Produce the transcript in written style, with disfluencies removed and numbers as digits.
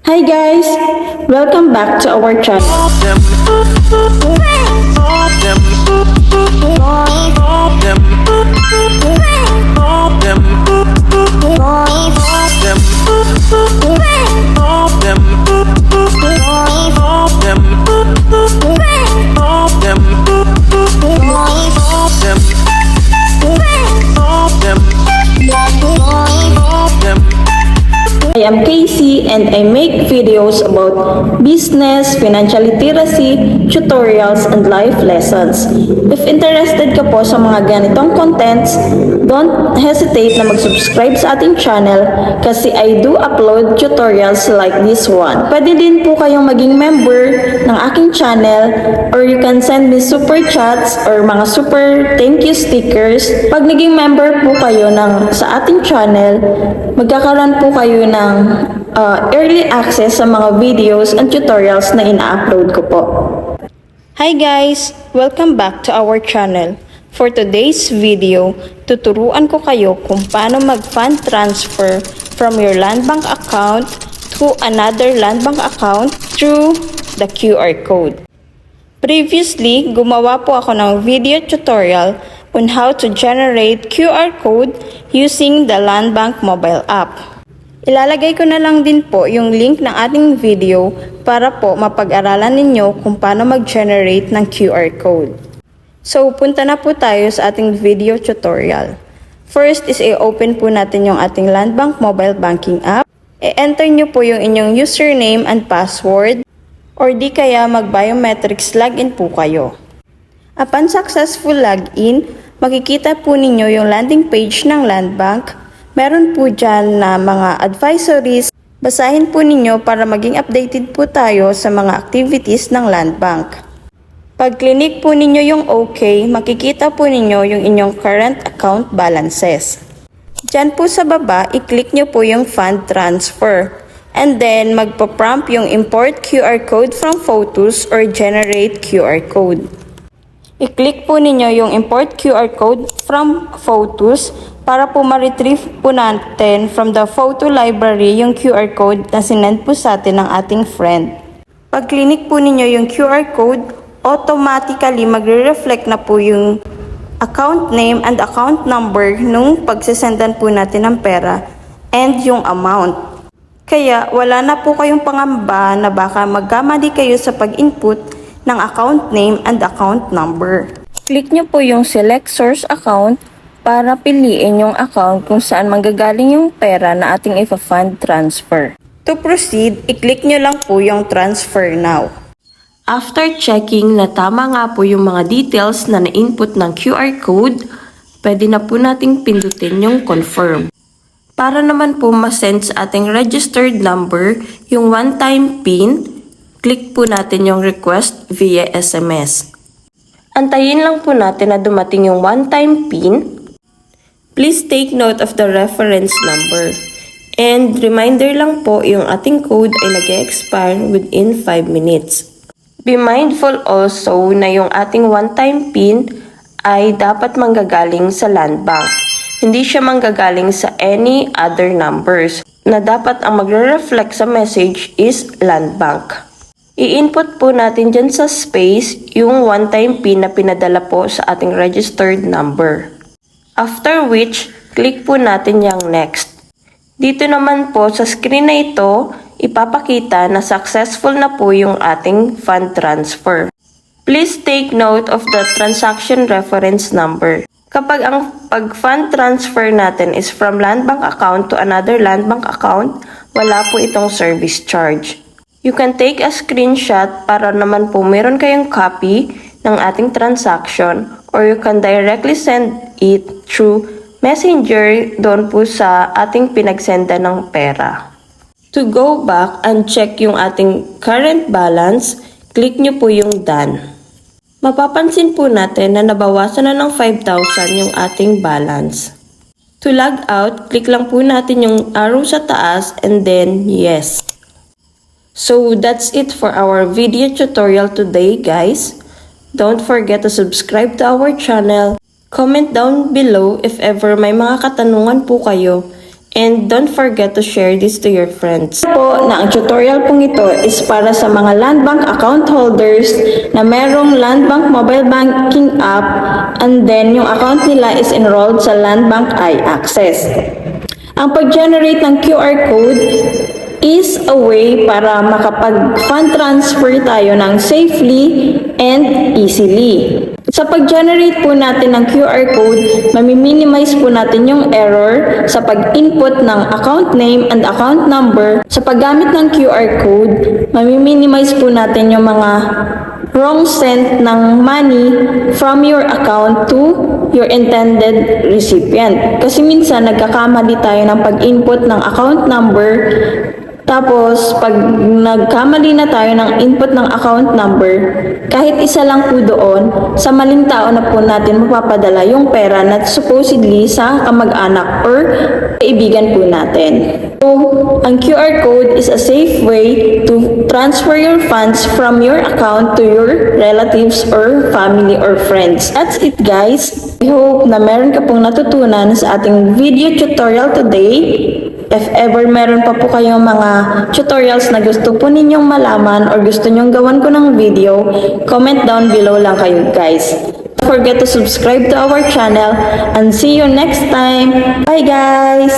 Hi guys! Welcome back to our channel. I am Casey and I make videos about business, financial literacy, tutorials, and life lessons. If interested ka po sa mga ganitong contents, don't hesitate na mag-subscribe sa ating channel kasi I do upload tutorials like this one. Pwede din po kayong maging member ng aking channel or you can send me super chats or mga super thank you stickers. Pag naging member po kayo sa ating channel, magkakaroon po kayo ng early access sa mga videos and tutorials na ina-upload ko po. Hi guys! Welcome back to our channel. For today's video, tuturuan ko kayo kung paano mag-fund transfer from your land bank account to another land bank account through the QR code. Previously, gumawa po ako ng video tutorial on how to generate QR code using the Land Bank mobile app. Ilalagay ko na lang din po yung link ng ating video para po mapag-aralan ninyo kung paano mag-generate ng QR code. So, punta na po tayo sa ating video tutorial. First is i-open po natin yung ating Land Bank mobile banking app. I-enter nyo po yung inyong username and password or di kaya mag-biometrics login po kayo. Upon successful login, makikita po ninyo yung landing page ng Land Bank. Meron po dyan na mga advisories. Basahin po ninyo para maging updated po tayo sa mga activities ng Land Bank. Pag clinic po ninyo yung OK, makikita po ninyo yung inyong current account balances. Dyan po sa baba, i-click nyo po yung fund transfer. And then, magpa-prompt yung import QR code from photos or generate QR code. I-click po ninyo yung import QR code from photos para po ma-retrieve po natin from the photo library yung QR code na sinend po sa atin ng ating friend. Pag clinic po ninyo yung QR code, automatically magre-reflect na po yung account name and account number nung pagsisendan po natin ng pera and yung amount. Kaya wala na po kayong pangamba na baka magkamali kayo sa pag-input ng account name and account number. Click nyo po yung select source account para piliin yung account kung saan manggagaling yung pera na ating ipa-fund transfer. To proceed, i-click nyo lang po yung transfer now. After checking na tama nga po yung mga details na na-input ng QR code, pwede na po nating pindutin yung confirm. Para naman po ma-send sa ating registered number yung one-time PIN, click po natin yung request via SMS. Antayin lang po natin na dumating yung one-time PIN. Please take note of the reference number. And reminder lang po, yung ating code ay nag-expire within 5 minutes. Be mindful also na yung ating one-time PIN ay dapat manggagaling sa Land Bank. Hindi siya manggagaling sa any other numbers na dapat ang magre-reflect sa message is Land Bank. I-input po natin dyan sa space yung one-time PIN na pinadala po sa ating registered number. After which, click po natin yung next. Dito naman po sa screen na ito, ipapakita na successful na po yung ating fund transfer. Please take note of the transaction reference number. Kapag ang pag-fund transfer natin is from Land Bank account to another Land Bank account, wala po itong service charge. You can take a screenshot para naman po meron kayong copy ng ating transaction or you can directly send it through Messenger doon po sa ating pinagsenda ng pera. To go back and check yung ating current balance, click nyo po yung done. Mapapansin po natin na nabawasan na ng 5,000 yung ating balance. To log out, click lang po natin yung arrow sa taas and then yes. So that's it for our video tutorial today, guys. Don't forget to subscribe to our channel. Comment down below if ever may mga katanungan po kayo. And don't forget to share this to your friends. Po na ang tutorial pong ito is para sa mga Land Bank account holders na merong Land Bank mobile banking app and then yung account nila is enrolled sa Land Bank iAccess. Ang pag-generate ng QR code is a way para makapag-fund transfer tayo ng safely and easily. Sa pag-generate po natin ng QR code, mami-minimize po natin yung error sa pag-input ng account name and account number. Sa paggamit ng QR code, mami-minimize po natin yung mga wrong send ng money from your account to your intended recipient. Kasi minsan nagkakamali tayo ng pag-input ng account number. Tapos, pag nagkamali na tayo ng input ng account number, kahit isa lang po doon, sa maling tao na po natin mapapadala yung pera na supposedly sa kamag-anak or kaibigan po natin. So, ang QR code is a safe way to transfer your funds from your account to your relatives or family or friends. That's it, guys. I hope na meron ka pong natutunan sa ating video tutorial today. If ever meron pa po kayong mga tutorials na gusto po ninyong malaman or gusto nyong gawan ko ng video, comment down below lang kayo, guys. Don't forget to subscribe to our channel and see you next time. Bye, guys!